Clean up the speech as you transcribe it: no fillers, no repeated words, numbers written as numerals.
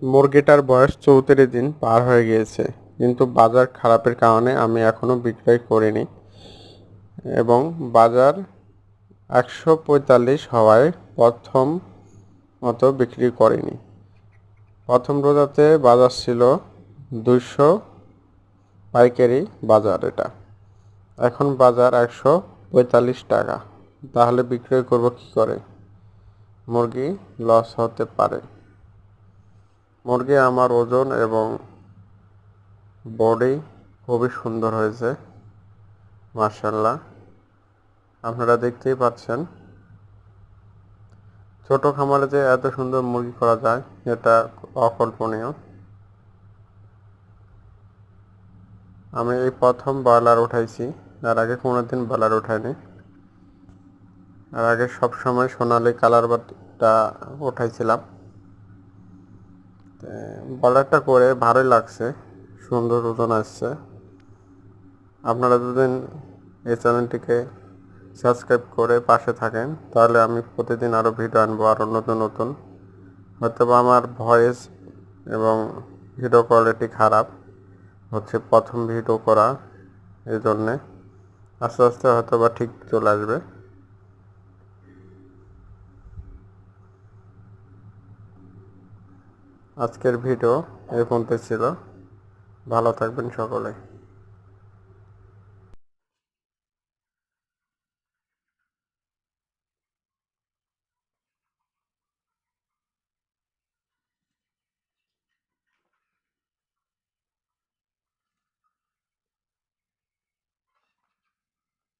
মুরগিটার বয়স 34 দিন পার হয়ে গিয়েছে, কিন্তু বাজার খারাপের কারণে আমি এখনও বিক্রয় করিনি এবং বাজার 145 হওয়ায় প্রথম মতো বিক্রি করিনি। প্রথম রোজাতে বাজার ছিল 200, পাইকারি বাজার এটা। এখন বাজার 145 টাকা। তাহলে বিক্রয় করব কি করে? মুরগি লস হতে পারে। মুরগি আমার ওজন এবং বডি খুবই সুন্দর হয়েছে, মাশাআল্লাহ। আপনারা দেখতেই পাচ্ছেন, ছোট খামারে যে এত সুন্দর মুরগি করা যায় এটা অকল্পনীয়। আমি এই প্রথম ব্রয়লার উঠাইছি, এর আগে কোনোদিন ব্রয়লার উঠাইনি। এর আগে সবসময় সোনালি কালার বাটটা উঠাইছিলাম। ব্রয়লারটা করে ভালোই লাগছে, সুন্দর ওজন আসছে। আপনারা যদি এই চ্যানেলটিকে সাবস্ক্রাইব করে পাশে থাকেন তাহলে আমি প্রতিদিন আরও ভিডিও আনবো, আরও নতুন নতুন। হয়তো আমার ভয়েস এবং ভিডিও কোয়ালিটি খারাপ হচ্ছে, প্রথম ভিডিও করা, এই জন্যে। আস্তে আস্তে হয়তো বা ঠিক চলে আসবে। আজকের ভিডিও এই পর্যন্ত ছিল। ভালো থাকবেন সকলে।